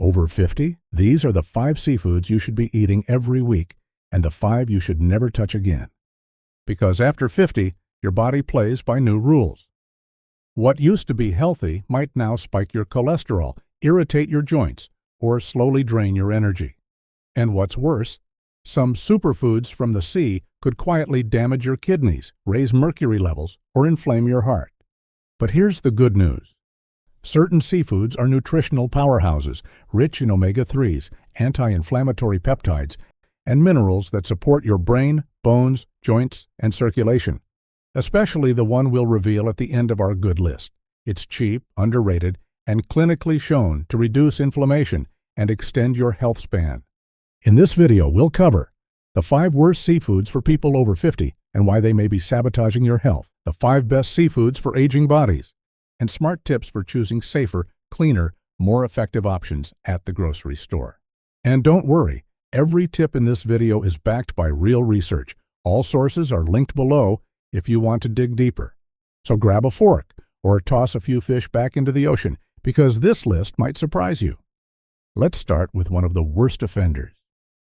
Over 50? These are the 5 seafoods you should be eating every week and the 5 you should never touch again. Because after 50, your body plays by new rules. What used to be healthy might now spike your cholesterol, irritate your joints, or slowly drain your energy. And what's worse, some superfoods from the sea could quietly damage your kidneys, raise mercury levels, or inflame your heart. But here's the good news. Certain seafoods are nutritional powerhouses, rich in omega-3s, anti-inflammatory peptides, and minerals that support your brain, bones, joints, and circulation. Especially the one we'll reveal at the end of our good list. It's cheap, underrated, and clinically shown to reduce inflammation and extend your health span. In this video, we'll cover the 5 worst seafoods for people over 50 and why they may be sabotaging your health, the 5 best seafoods for aging bodies, and smart tips for choosing safer, cleaner, more effective options at the grocery store. And don't worry, every tip in this video is backed by real research. All sources are linked below if you want to dig deeper. So grab a fork or toss a few fish back into the ocean because this list might surprise you. Let's start with one of the worst offenders.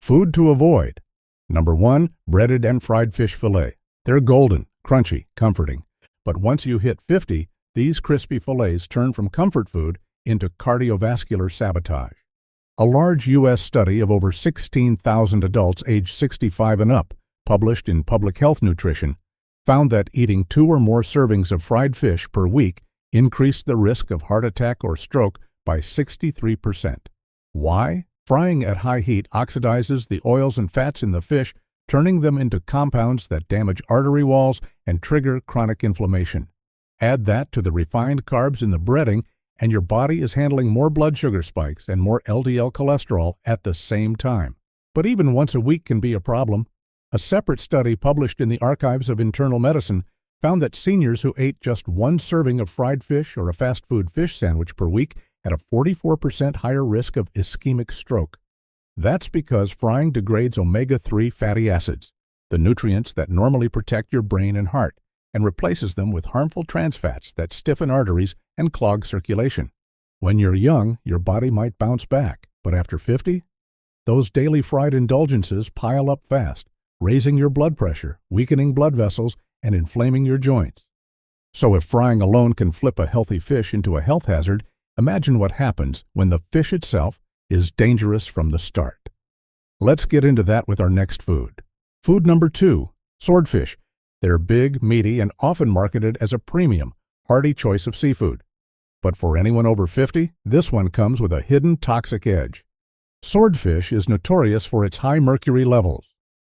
Food to avoid. Number 1, breaded and fried fish fillet. They're golden, crunchy, comforting. But once you hit 50, these crispy fillets turn from comfort food into cardiovascular sabotage. A large U.S. study of over 16,000 adults aged 65 and up, published in Public Health Nutrition, found that eating 2 or more servings of fried fish per week increased the risk of heart attack or stroke by 63%. Why? Frying at high heat oxidizes the oils and fats in the fish, turning them into compounds that damage artery walls and trigger chronic inflammation. Add that to the refined carbs in the breading, and your body is handling more blood sugar spikes and more LDL cholesterol at the same time. But even once a week can be a problem. A separate study published in the Archives of Internal Medicine found that seniors who ate just 1 serving of fried fish or a fast food fish sandwich per week had a 44% higher risk of ischemic stroke. That's because frying degrades omega-3 fatty acids, the nutrients that normally protect your brain and heart, and replaces them with harmful trans fats that stiffen arteries and clog circulation. When you're young, your body might bounce back, but after 50, those daily fried indulgences pile up fast, raising your blood pressure, weakening blood vessels, and inflaming your joints. So if frying alone can flip a healthy fish into a health hazard, imagine what happens when the fish itself is dangerous from the start. Let's get into that with our next food. Food number 2, swordfish. They're big, meaty, and often marketed as a premium, hearty choice of seafood. But for anyone over 50, this one comes with a hidden toxic edge. Swordfish is notorious for its high mercury levels.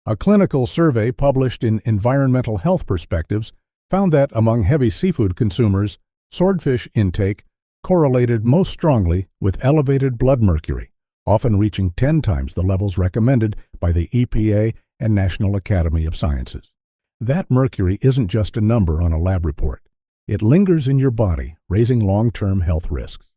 A clinical survey published in Environmental Health Perspectives found that among heavy seafood consumers, swordfish intake correlated most strongly with elevated blood mercury, often reaching 10 times the levels recommended by the EPA and National Academy of Sciences. That mercury isn't just a number on a lab report. It lingers in your body, raising long-term health risks.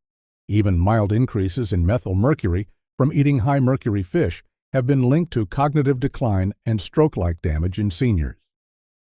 Even mild increases in methylmercury from eating high mercury fish have been linked to cognitive decline and stroke-like damage in seniors.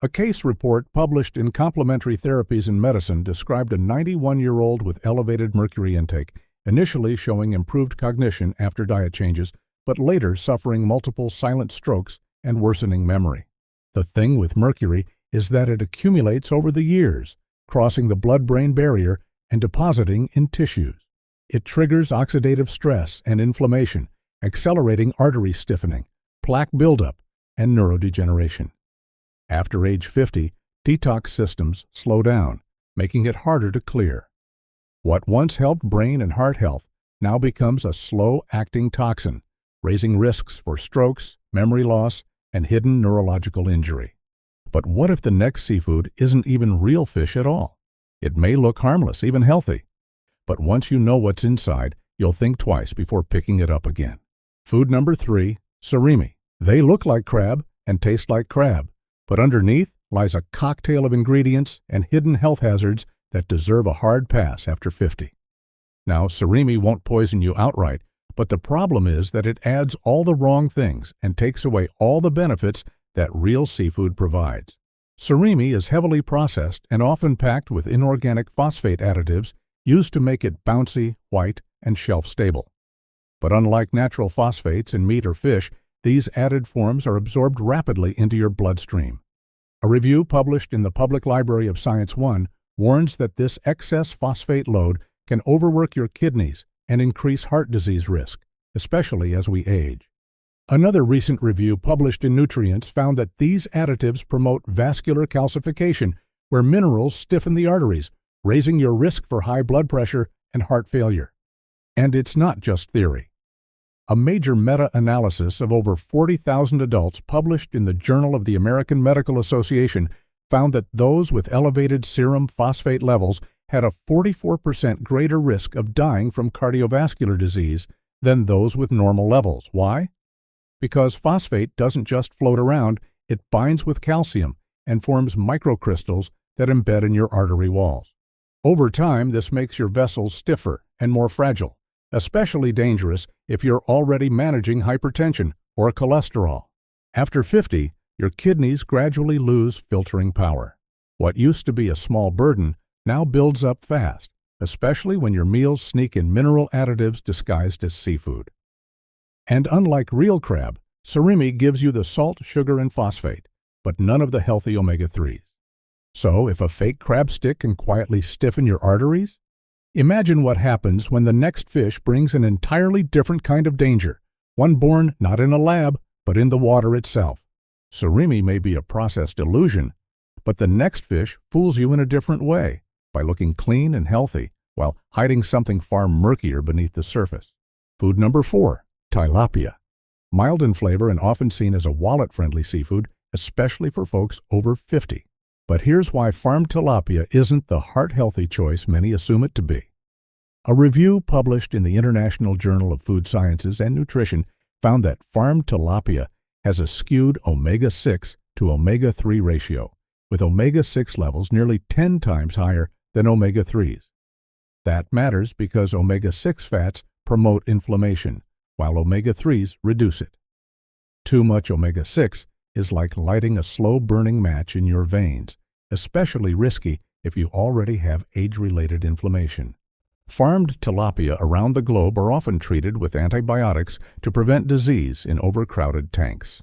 A case report published in Complementary Therapies in Medicine described a 91-year-old with elevated mercury intake, initially showing improved cognition after diet changes, but later suffering multiple silent strokes and worsening memory. The thing with mercury is that it accumulates over the years, crossing the blood-brain barrier and depositing in tissues. It triggers oxidative stress and inflammation, accelerating artery stiffening, plaque buildup, and neurodegeneration. After age 50, detox systems slow down, making it harder to clear. What once helped brain and heart health now becomes a slow-acting toxin, raising risks for strokes, memory loss, and hidden neurological injury. But what if the next seafood isn't even real fish at all? It may look harmless, even healthy. But once you know what's inside, you'll think twice before picking it up again. Food number 3, surimi. They look like crab and taste like crab, but underneath lies a cocktail of ingredients and hidden health hazards that deserve a hard pass after 50. Now, surimi won't poison you outright, but the problem is that it adds all the wrong things and takes away all the benefits that real seafood provides. Surimi is heavily processed and often packed with inorganic phosphate additives used to make it bouncy, white, and shelf-stable. But unlike natural phosphates in meat or fish, these added forms are absorbed rapidly into your bloodstream. A review published in the Public Library of Science 1 warns that this excess phosphate load can overwork your kidneys and increase heart disease risk, especially as we age. Another recent review published in Nutrients found that these additives promote vascular calcification, where minerals stiffen the arteries, raising your risk for high blood pressure and heart failure. And it's not just theory. A major meta-analysis of over 40,000 adults published in the Journal of the American Medical Association found that those with elevated serum phosphate levels had a 44% greater risk of dying from cardiovascular disease than those with normal levels. Why? Because phosphate doesn't just float around, it binds with calcium and forms microcrystals that embed in your artery walls. Over time, this makes your vessels stiffer and more fragile, especially dangerous if you're already managing hypertension or cholesterol. After 50, your kidneys gradually lose filtering power. What used to be a small burden now builds up fast, especially when your meals sneak in mineral additives disguised as seafood. And unlike real crab, surimi gives you the salt, sugar, and phosphate, but none of the healthy omega-3s. So, if a fake crab stick can quietly stiffen your arteries, imagine what happens when the next fish brings an entirely different kind of danger, one born not in a lab, but in the water itself. Surimi may be a processed illusion, but the next fish fools you in a different way, by looking clean and healthy, while hiding something far murkier beneath the surface. Food number 4, tilapia. Mild in flavor and often seen as a wallet-friendly seafood, especially for folks over 50. But here's why farmed tilapia isn't the heart-healthy choice many assume it to be. A review published in the International Journal of Food Sciences and Nutrition found that farmed tilapia has a skewed omega-6 to omega-3 ratio, with omega-6 levels nearly 10 times higher than omega-3s. That matters because omega-6 fats promote inflammation, while omega-3s reduce it. Too much omega-6 is like lighting a slow-burning match in your veins, especially risky if you already have age-related inflammation. Farmed tilapia around the globe are often treated with antibiotics to prevent disease in overcrowded tanks.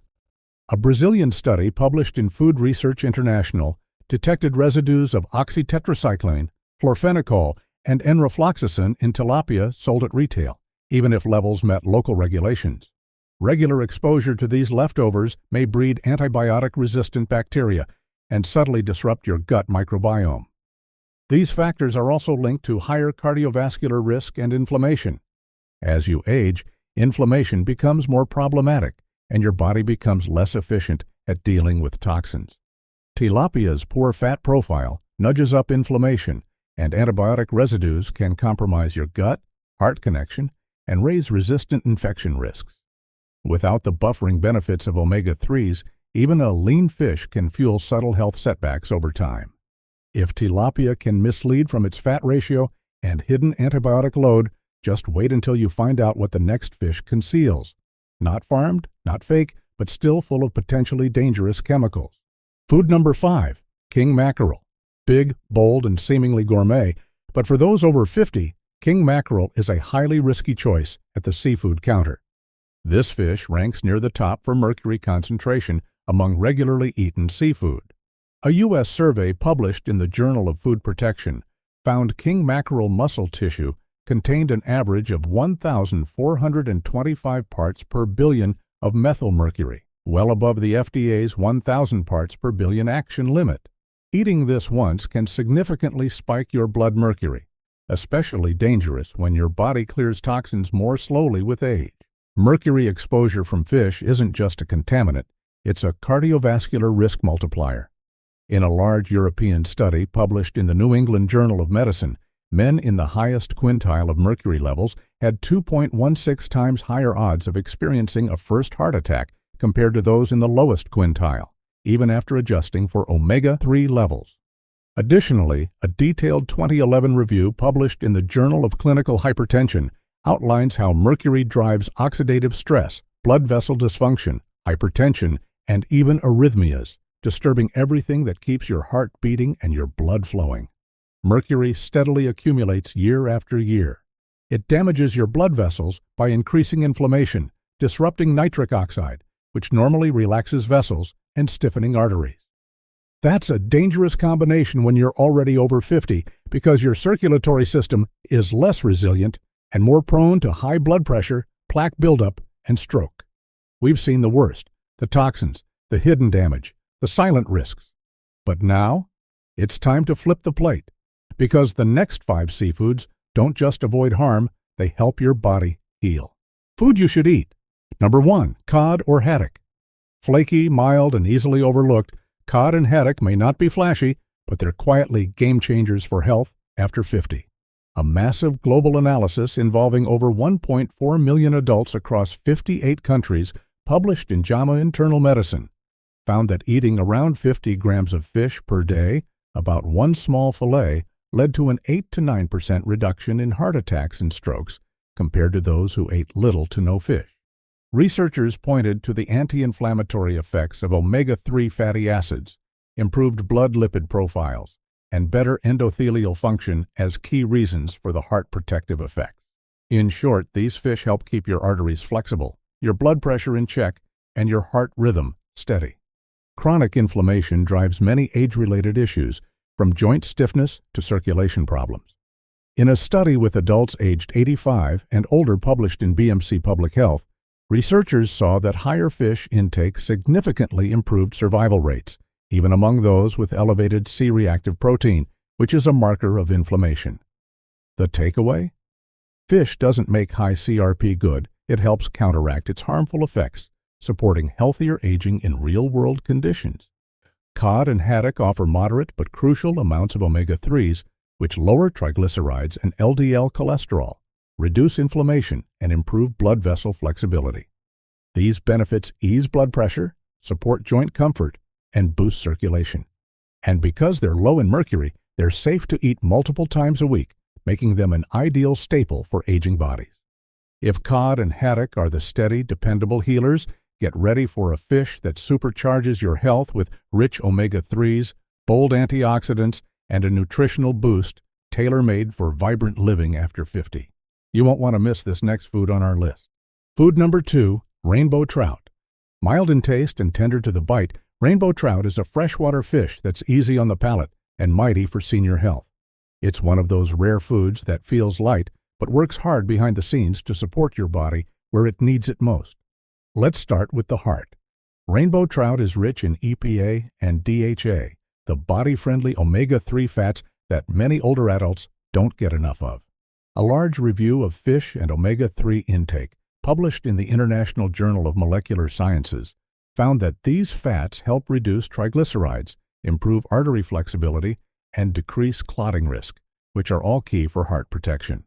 A Brazilian study published in Food Research International detected residues of oxytetracycline, chlorphenicol, and enrofloxacin in tilapia sold at retail, even if levels met local regulations. Regular exposure to these leftovers may breed antibiotic-resistant bacteria and subtly disrupt your gut microbiome. These factors are also linked to higher cardiovascular risk and inflammation. As you age, inflammation becomes more problematic, and your body becomes less efficient at dealing with toxins. Tilapia's poor fat profile nudges up inflammation, and antibiotic residues can compromise your gut, heart connection, and raise resistant infection risks. Without the buffering benefits of omega-3s, even a lean fish can fuel subtle health setbacks over time. If tilapia can mislead from its fat ratio and hidden antibiotic load, just wait until you find out what the next fish conceals. Not farmed, not fake, but still full of potentially dangerous chemicals. Food number 5, king mackerel. Big, bold, and seemingly gourmet, but for those over 50, king mackerel is a highly risky choice at the seafood counter. This fish ranks near the top for mercury concentration among regularly eaten seafood. A U.S. survey published in the Journal of Food Protection found king mackerel muscle tissue contained an average of 1,425 parts per billion of methylmercury, well above the FDA's 1,000 parts per billion action limit. Eating this once can significantly spike your blood mercury, especially dangerous when your body clears toxins more slowly with age. Mercury exposure from fish isn't just a contaminant, it's a cardiovascular risk multiplier. In a large European study published in the New England Journal of Medicine, men in the highest quintile of mercury levels had 2.16 times higher odds of experiencing a first heart attack compared to those in the lowest quintile, even after adjusting for omega-3 levels. Additionally, a detailed 2011 review published in the Journal of Clinical Hypertension outlines how mercury drives oxidative stress, blood vessel dysfunction, hypertension, and even arrhythmias, disturbing everything that keeps your heart beating and your blood flowing. Mercury steadily accumulates year after year. It damages your blood vessels by increasing inflammation, disrupting nitric oxide, which normally relaxes vessels, and stiffening arteries. That's a dangerous combination when you're already over 50 because your circulatory system is less resilient and more prone to high blood pressure, plaque buildup, and stroke. We've seen the worst, the toxins, the hidden damage, the silent risks. But now, it's time to flip the plate, because the next 5 seafoods don't just avoid harm, they help your body heal. Food you should eat. Number 1, cod or haddock. Flaky, mild, and easily overlooked, cod and haddock may not be flashy, but they're quietly game changers for health after 50. A massive global analysis involving over 1.4 million adults across 58 countries, published in JAMA Internal Medicine, found that eating around 50 grams of fish per day, about 1 small fillet, led to an 8 to 9% reduction in heart attacks and strokes compared to those who ate little to no fish. Researchers pointed to the anti-inflammatory effects of omega-3 fatty acids, improved blood lipid profiles, and better endothelial function as key reasons for the heart protective effects. In short, these fish help keep your arteries flexible, your blood pressure in check, and your heart rhythm steady. Chronic inflammation drives many age-related issues, from joint stiffness to circulation problems. In a study with adults aged 85 and older published in BMC Public Health, researchers saw that higher fish intake significantly improved survival rates, even among those with elevated C-reactive protein, which is a marker of inflammation. The takeaway? Fish doesn't make high CRP good, it helps counteract its harmful effects, supporting healthier aging in real-world conditions. Cod and haddock offer moderate but crucial amounts of omega-3s, which lower triglycerides and LDL cholesterol, reduce inflammation, and improve blood vessel flexibility. These benefits ease blood pressure, support joint comfort, and boost circulation. And because they're low in mercury, they're safe to eat multiple times a week, making them an ideal staple for aging bodies. If cod and haddock are the steady, dependable healers, get ready for a fish that supercharges your health with rich omega-3s, bold antioxidants, and a nutritional boost tailor-made for vibrant living after 50. You won't want to miss this next food on our list. Food number 2, rainbow trout. Mild in taste and tender to the bite, rainbow trout is a freshwater fish that's easy on the palate and mighty for senior health. It's one of those rare foods that feels light but works hard behind the scenes to support your body where it needs it most. Let's start with the heart. Rainbow trout is rich in EPA and DHA, the body-friendly omega-3 fats that many older adults don't get enough of. A large review of fish and omega-3 intake, published in the International Journal of Molecular Sciences, found that these fats help reduce triglycerides, improve artery flexibility, and decrease clotting risk, which are all key for heart protection.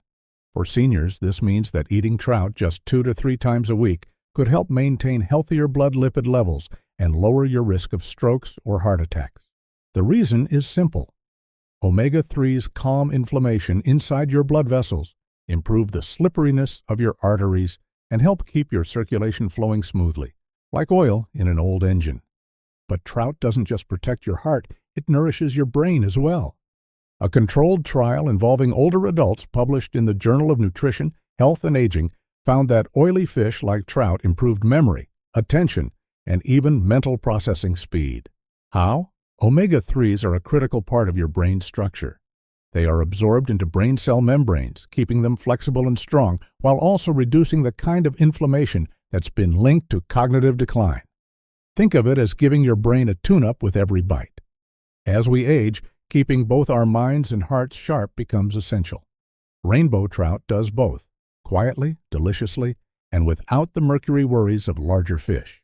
For seniors, this means that eating trout just 2 to 3 times a week could help maintain healthier blood lipid levels and lower your risk of strokes or heart attacks. The reason is simple. Omega-3s calm inflammation inside your blood vessels, improve the slipperiness of your arteries, and help keep your circulation flowing smoothly, like oil in an old engine. But trout doesn't just protect your heart, it nourishes your brain as well. A controlled trial involving older adults published in the Journal of Nutrition, Health and Aging found that oily fish like trout improved memory, attention, and even mental processing speed. How? Omega-3s are a critical part of your brain's structure. They are absorbed into brain cell membranes, keeping them flexible and strong, while also reducing the kind of inflammation that's been linked to cognitive decline. Think of it as giving your brain a tune-up with every bite. As we age, keeping both our minds and hearts sharp becomes essential. Rainbow trout does both, quietly, deliciously, and without the mercury worries of larger fish.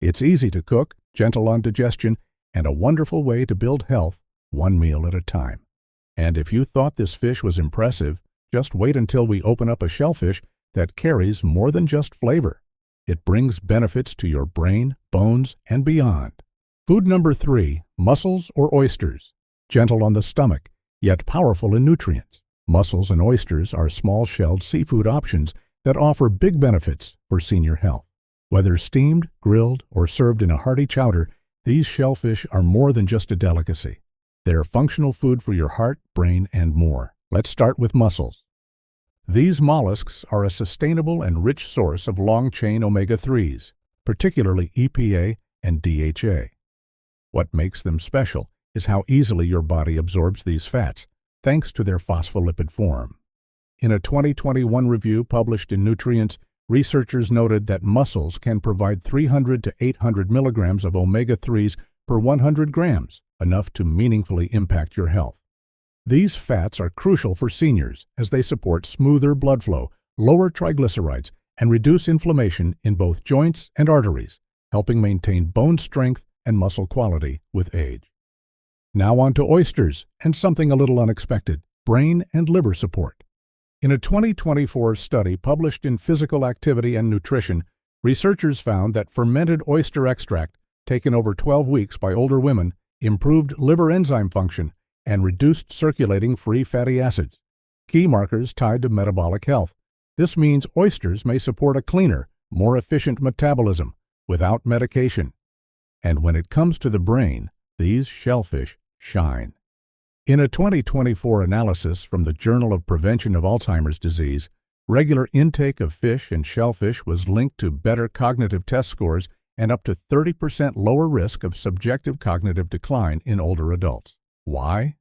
It's easy to cook, gentle on digestion, and a wonderful way to build health, one meal at a time. And if you thought this fish was impressive, just wait until we open up a shellfish that carries more than just flavor. It brings benefits to your brain, bones, and beyond. Food number 3, mussels or oysters. Gentle on the stomach, yet powerful in nutrients. Mussels and oysters are small-shelled seafood options that offer big benefits for senior health. Whether steamed, grilled, or served in a hearty chowder, these shellfish are more than just a delicacy. They're functional food for your heart, brain, and more. Let's start with mussels. These mollusks are a sustainable and rich source of long-chain omega-3s, particularly EPA and DHA. What makes them special is how easily your body absorbs these fats, thanks to their phospholipid form. In a 2021 review published in Nutrients, researchers noted that mussels can provide 300 to 800 milligrams of omega-3s per 100 grams, enough to meaningfully impact your health. These fats are crucial for seniors as they support smoother blood flow, lower triglycerides, and reduce inflammation in both joints and arteries, helping maintain bone strength and muscle quality with age. Now on to oysters and something a little unexpected: brain and liver support. In a 2024 study published in Physical Activity and Nutrition, researchers found that fermented oyster extract taken over 12 weeks by older women improved liver enzyme function and reduced circulating free fatty acids, key markers tied to metabolic health. This means oysters may support a cleaner, more efficient metabolism without medication. And when it comes to the brain, these shellfish shine. In a 2024 analysis from the Journal of Prevention of Alzheimer's Disease, regular intake of fish and shellfish was linked to better cognitive test scores and up to 30% lower risk of subjective cognitive decline in older adults. Why?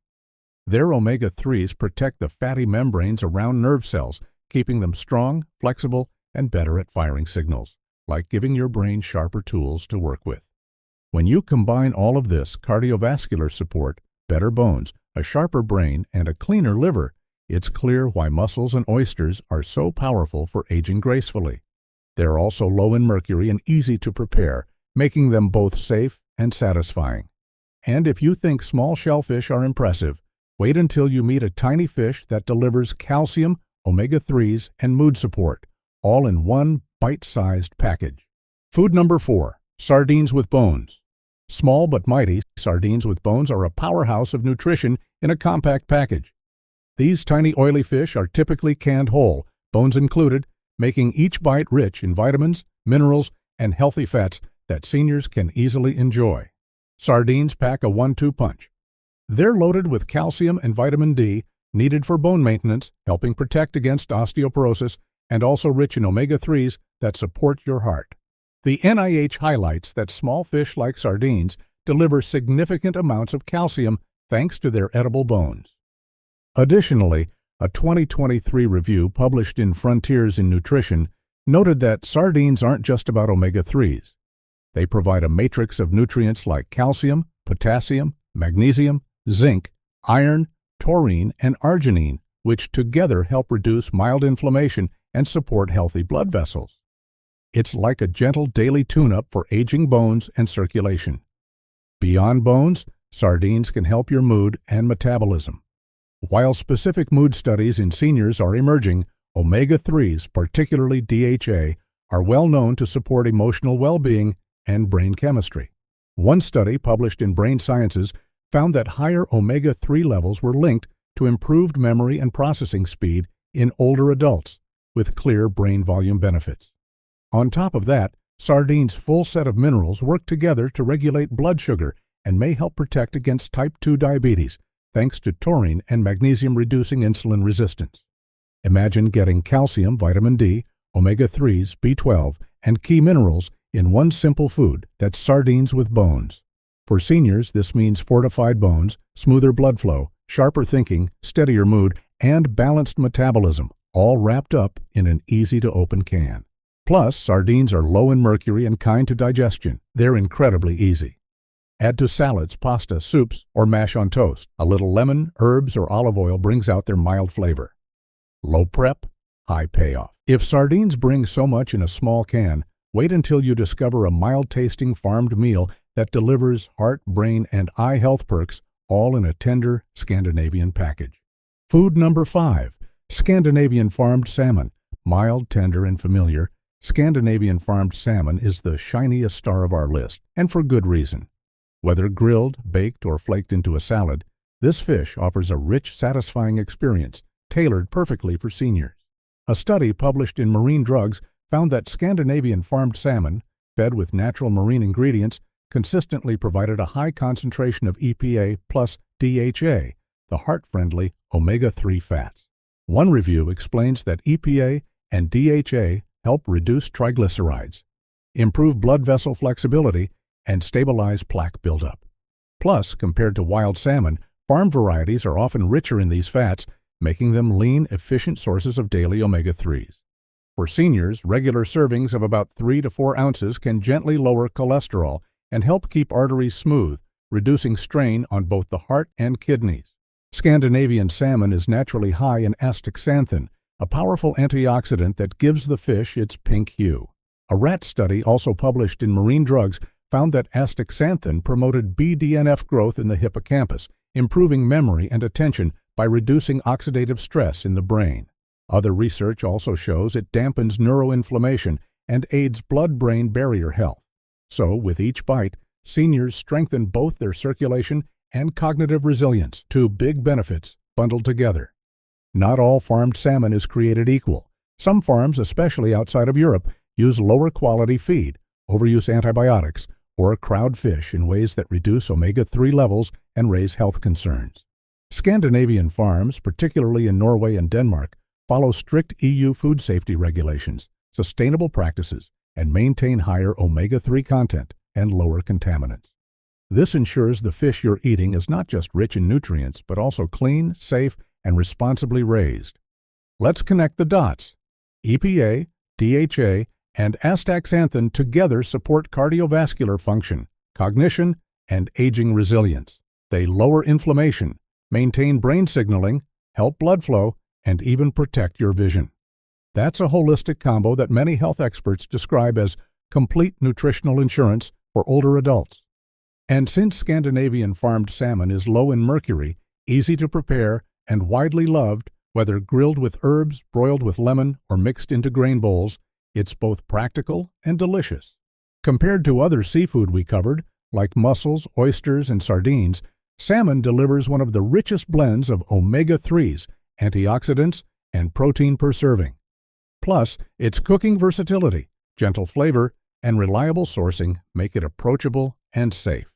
Their omega-3s protect the fatty membranes around nerve cells, keeping them strong, flexible, and better at firing signals, like giving your brain sharper tools to work with. When you combine all of this cardiovascular support, better bones, a sharper brain, and a cleaner liver, it's clear why mussels and oysters are so powerful for aging gracefully. They're also low in mercury and easy to prepare, making them both safe and satisfying. And if you think small shellfish are impressive, wait until you meet a tiny fish that delivers calcium, omega-3s, and mood support, all in one bite-sized package. Food number 4, sardines with bones. Small but mighty, sardines with bones are a powerhouse of nutrition in a compact package. These tiny oily fish are typically canned whole, bones included, making each bite rich in vitamins, minerals, and healthy fats that seniors can easily enjoy. Sardines pack a 1-2 punch. They're loaded with calcium and vitamin D, needed for bone maintenance, helping protect against osteoporosis, and also rich in omega-3s that support your heart. The NIH highlights that small fish like sardines deliver significant amounts of calcium thanks to their edible bones. Additionally, a 2023 review published in Frontiers in Nutrition noted that sardines aren't just about omega-3s. They provide a matrix of nutrients like calcium, potassium, magnesium, zinc, iron, taurine, and arginine, which together help reduce mild inflammation and support healthy blood vessels. It's like a gentle daily tune-up for aging bones and circulation. Beyond bones, sardines can help your mood and metabolism. While specific mood studies in seniors are emerging, omega-3s, particularly DHA, are well known to support emotional well-being and brain chemistry. One study published in Brain Sciences found that higher omega-3 levels were linked to improved memory and processing speed in older adults, with clear brain volume benefits. On top of that, sardines' full set of minerals work together to regulate blood sugar and may help protect against type 2 diabetes, thanks to taurine and magnesium reducing insulin resistance. Imagine getting calcium, vitamin D, omega-3s, B12, and key minerals in one simple food that's sardines with bones. For seniors, this means fortified bones, smoother blood flow, sharper thinking, steadier mood, and balanced metabolism, all wrapped up in an easy-to-open can. Plus, sardines are low in mercury and kind to digestion. They're incredibly easy. Add to salads, pasta, soups, or mash on toast. A little lemon, herbs, or olive oil brings out their mild flavor. Low prep, high payoff. If sardines bring so much in a small can, wait until you discover a mild-tasting farmed meal that delivers heart, brain, and eye health perks, all in a tender Scandinavian package. Food number 5, Scandinavian farmed salmon. Mild, tender, and familiar, Scandinavian farmed salmon is the shiniest star of our list, and for good reason. Whether grilled, baked, or flaked into a salad, this fish offers a rich, satisfying experience, tailored perfectly for seniors. A study published in Marine Drugs found that Scandinavian farmed salmon, fed with natural marine ingredients, consistently provided a high concentration of EPA plus DHA, the heart-friendly omega-3 fats. One review explains that EPA and DHA help reduce triglycerides, improve blood vessel flexibility, and stabilize plaque buildup. Plus, compared to wild salmon, farm varieties are often richer in these fats, making them lean, efficient sources of daily omega-3s. For seniors, regular servings of about 3 to 4 ounces can gently lower cholesterol and help keep arteries smooth, reducing strain on both the heart and kidneys. Scandinavian salmon is naturally high in astaxanthin, a powerful antioxidant that gives the fish its pink hue. A rat study also published in Marine Drugs found that astaxanthin promoted BDNF growth in the hippocampus, improving memory and attention by reducing oxidative stress in the brain. Other research also shows it dampens neuroinflammation and aids blood-brain barrier health. So, with each bite, seniors strengthen both their circulation and cognitive resilience, two big benefits bundled together. Not all farmed salmon is created equal. Some farms, especially outside of Europe, use lower quality feed, overuse antibiotics, or crowd fish in ways that reduce omega-3 levels and raise health concerns. Scandinavian farms, particularly in Norway and Denmark, follow strict EU food safety regulations, sustainable practices, and maintain higher omega-3 content and lower contaminants. This ensures the fish you're eating is not just rich in nutrients, but also clean, safe, and responsibly raised. Let's connect the dots. EPA, DHA, and astaxanthin together support cardiovascular function, cognition, and aging resilience. They lower inflammation, maintain brain signaling, help blood flow, and even protect your vision. That's a holistic combo that many health experts describe as complete nutritional insurance for older adults. And since Scandinavian farmed salmon is low in mercury, easy to prepare, and widely loved, whether grilled with herbs, broiled with lemon, or mixed into grain bowls, it's both practical and delicious. Compared to other seafood we covered, like mussels, oysters, and sardines, salmon delivers one of the richest blends of omega-3s, antioxidants, and protein per serving. Plus, its cooking versatility, gentle flavor, and reliable sourcing make it approachable and safe.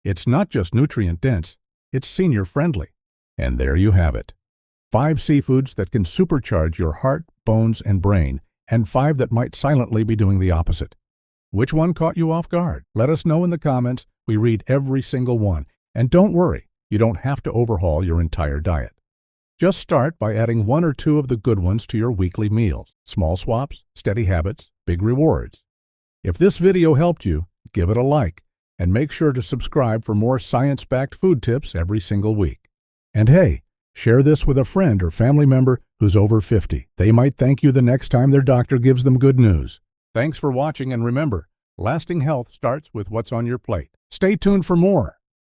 It's not just nutrient-dense, it's senior-friendly. And there you have it. 5 seafoods that can supercharge your heart, bones, and brain, and 5 that might silently be doing the opposite. Which one caught you off guard? Let us know in the comments. We read every single one. And don't worry, you don't have to overhaul your entire diet. Just start by adding 1 or 2 of the good ones to your weekly meals. Small swaps, steady habits, big rewards. If this video helped you, give it a like, and make sure to subscribe for more science-backed food tips every single week. And hey, share this with a friend or family member who's over 50. They might thank you the next time their doctor gives them good news. Thanks for watching, and remember, lasting health starts with what's on your plate. Stay tuned for more.